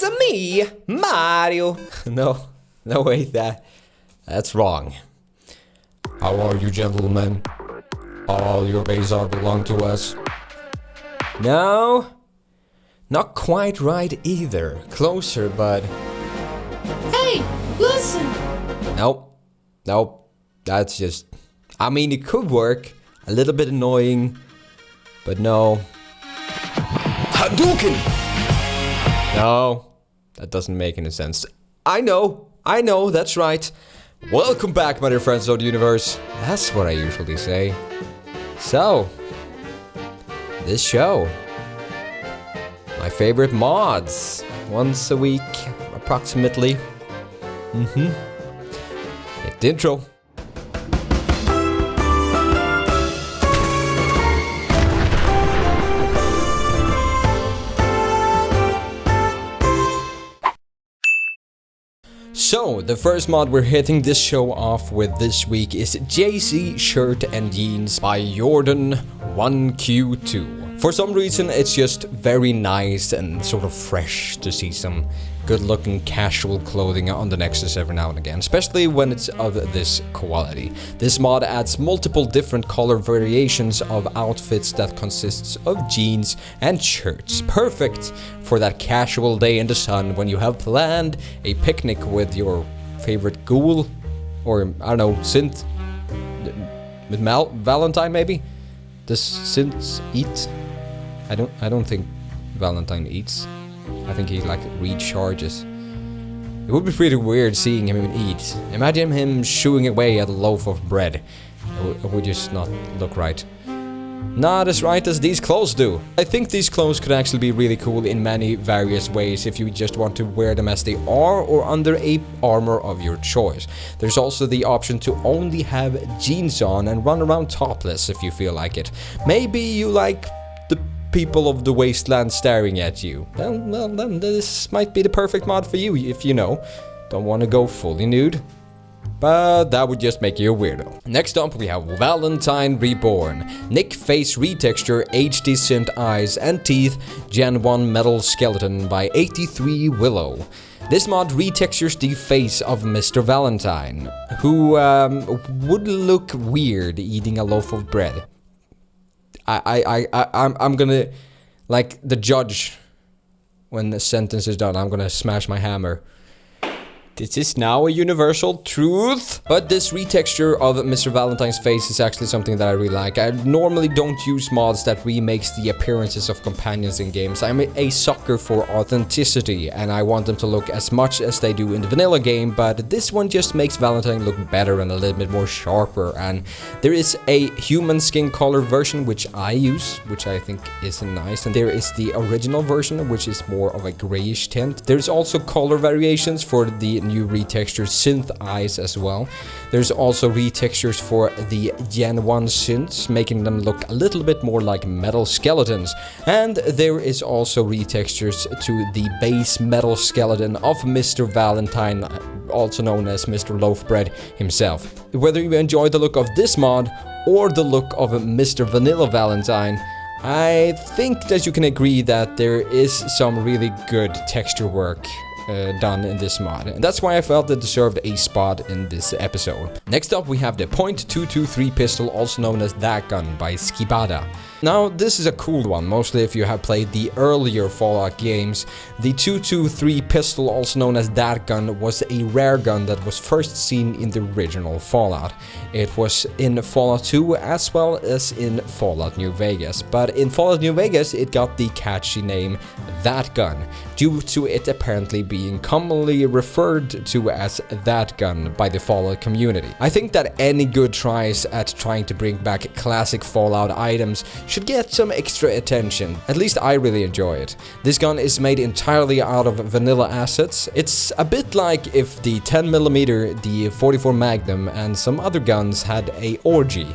It's me, Mario. No, wait, that's wrong. How are you, gentlemen? All your JayZ belong to us. No, not quite right either. Closer, but... Hey, listen! Nope, that's just... I mean, it could work. A little bit annoying, but no. Hadouken! No, that doesn't make any sense. I know, that's right. Welcome back, my dear friends of the universe. That's what I usually say. So, this show. My favorite mods. Once a week, approximately. Hit the intro. So, the first mod we're hitting this show off with this week is JayZ Shirt and Jeans by Jordan 1Q2. For some reason, it's just very nice and sort of fresh to see some good-looking casual clothing on the Nexus every now and again, especially when it's of this quality. This mod adds multiple different color variations of outfits that consists of jeans and shirts. Perfect for that casual day in the sun when you have planned a picnic with your favorite ghoul, or I don't know, synth, with Valentine maybe? Does synths eat? I don't think Valentine eats. I think he like recharges. It would be pretty weird seeing him eat. Imagine him shooing away at a loaf of bread. It would just not look right. Not as right as these clothes do. I think these clothes could actually be really cool in many various ways if you just want to wear them as they are or under a armor of your choice. There's also the option to only have jeans on and run around topless if you feel like it. Maybe you like the people of the wasteland staring at you. Well, then this might be the perfect mod for you if you know, don't want to go fully nude. But that would just make you a weirdo. Next up we have Valentine Reborn. Nick Face Retexture, HD Synth Eyes and Teeth, Gen 1 Metal Skeleton by 83 Willow. This mod retextures the face of Mr. Valentine, who would look weird eating a loaf of bread. I'm gonna, like the judge, when the sentence is done, I'm gonna smash my hammer. This is now a universal truth. But this retexture of Mr. Valentine's face is actually something that I really like. I normally don't use mods that remakes the appearances of companions in games. I'm a sucker for authenticity, and I want them to look as much as they do in the vanilla game, but this one just makes Valentine look better and a little bit more sharper. And there is a human skin color version, which I use, which I think is nice, and there is the original version, which is more of a grayish tint. There's also color variations for the new retextured synth eyes as well. There's also retextures for the Gen 1 synths, making them look a little bit more like metal skeletons. And there is also retextures to the base metal skeleton of Mr. Valentine, also known as Mr. Loafbread himself. Whether you enjoy the look of this mod or the look of Mr. Vanilla Valentine, I think that you can agree that there is some really good texture work done in this mod, and that's why I felt it deserved a spot in this episode. Next up we have the .223 pistol, also known as that gun, by Skibada. Now this is a cool one, mostly if you have played the earlier Fallout games. The .223 pistol, also known as that gun, was a rare gun that was first seen in the original Fallout. It was in Fallout 2 as well as in Fallout New Vegas, but in Fallout New Vegas it got the catchy name That Gun, due to it apparently being commonly referred to as that gun by the Fallout community. I think that any good tries at trying to bring back classic Fallout items should get some extra attention. At least I really enjoy it. This gun is made entirely out of vanilla assets. It's a bit like if the 10mm, the 44 Magnum and some other guns had a orgy.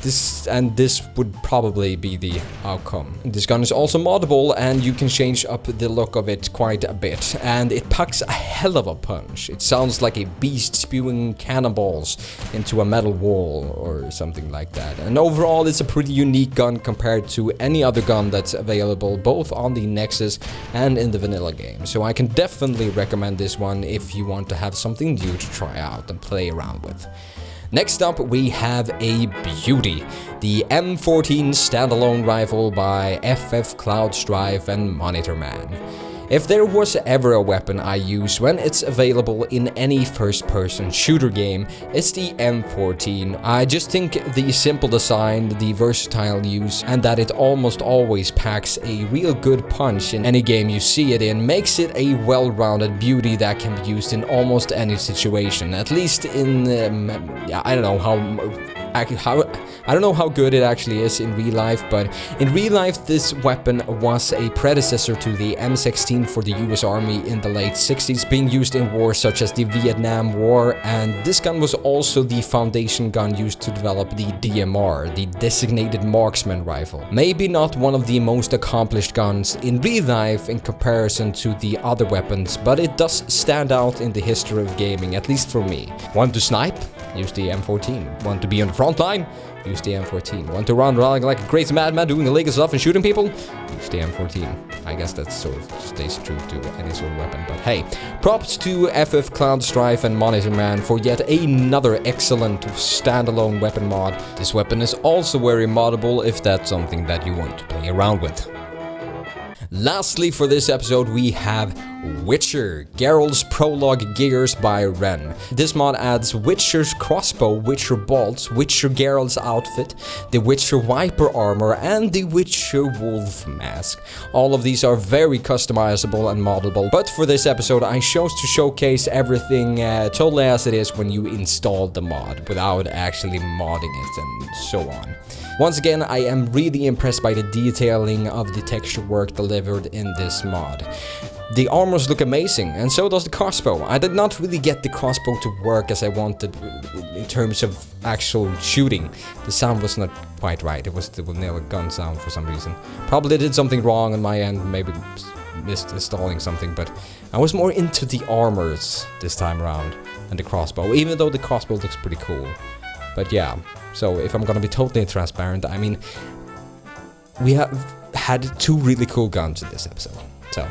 This would probably be the outcome. This gun is also moddable, and you can change up the look of it quite a bit, and it packs a hell of a punch. It sounds like a beast spewing cannonballs into a metal wall or something like that. And overall, it's a pretty unique gun compared to any other gun that's available both on the Nexus and in the vanilla game. So I can definitely recommend this one if you want to have something new to try out and play around with. Next up, we have a beauty, the M14 standalone rifle by FF Cloudstrife and Monitor Man. If there was ever a weapon I use when it's available in any first-person shooter game, it's the M14. I just think the simple design, the versatile use, and that it almost always packs a real good punch in any game you see it in makes it a well-rounded beauty that can be used in almost any situation. At least in, I don't know how good it actually is in real life, but in real life this weapon was a predecessor to the M16 for the US Army in the late 60s, being used in wars such as the Vietnam War, and this gun was also the foundation gun used to develop the DMR, the Designated Marksman Rifle. Maybe not one of the most accomplished guns in real life in comparison to the other weapons, but it does stand out in the history of gaming, at least for me. Want to snipe? Use the M14. Want to be on the front line? Use the M14. Want to run around like a crazy madman doing illegal stuff and shooting people? Use the M14. I guess that sort of stays true to any sort of weapon, but hey. Props to FF Cloudstrife and Monitor Man for yet another excellent standalone weapon mod. This weapon is also very moddable if that's something that you want to play around with. Lastly for this episode we have Witcher, Geralt's Prologue Gears by Ren. This mod adds Witcher's crossbow, Witcher bolts, Witcher Geralt's outfit, the Witcher Viper armor, and the Witcher Wolf mask. All of these are very customizable and moddable, but for this episode I chose to showcase everything totally as it is when you install the mod, without actually modding it and so on. Once again, I am really impressed by the detailing of the texture work delivered in this mod. The armors look amazing, and so does the crossbow. I did not really get the crossbow to work as I wanted in terms of actual shooting. The sound was not quite right. It was the vanilla gun sound for some reason. Probably did something wrong on my end, maybe missed installing something, but I was more into the armors this time around than the crossbow, even though the crossbow looks pretty cool. But yeah, so if I'm gonna be totally transparent, I mean, we have had two really cool guns in this episode, so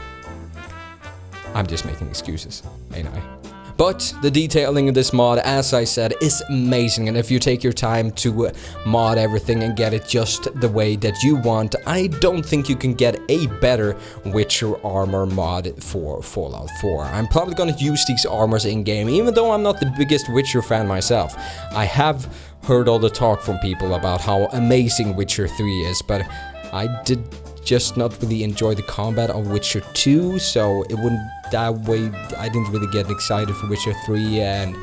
I'm just making excuses, ain't I? But the detailing in this mod, as I said, is amazing, and if you take your time to mod everything and get it just the way that you want, I don't think you can get a better Witcher armor mod for Fallout 4. I'm probably gonna use these armors in-game, even though I'm not the biggest Witcher fan myself. I have heard all the talk from people about how amazing Witcher 3 is, but I did just not really enjoy the combat of Witcher 2, so it wouldn't that way. I didn't really get excited for Witcher 3, and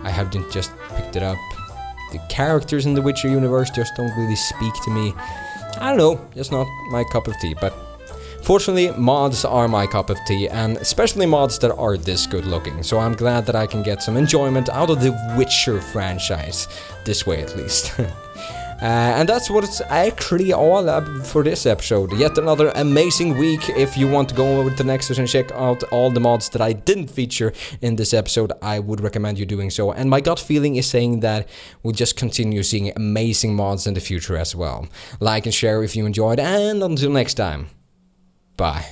I haven't just picked it up. The characters in the Witcher universe just don't really speak to me. I don't know, just not my cup of tea, but fortunately mods are my cup of tea, and especially mods that are this good looking, so I'm glad that I can get some enjoyment out of the Witcher franchise, this way at least. And that's what it's actually all up for this episode. Yet another amazing week. If you want to go over to the Nexus and check out all the mods that I didn't feature in this episode, I would recommend you doing so. And my gut feeling is saying that we'll just continue seeing amazing mods in the future as well. Like and share if you enjoyed, and until next time, bye.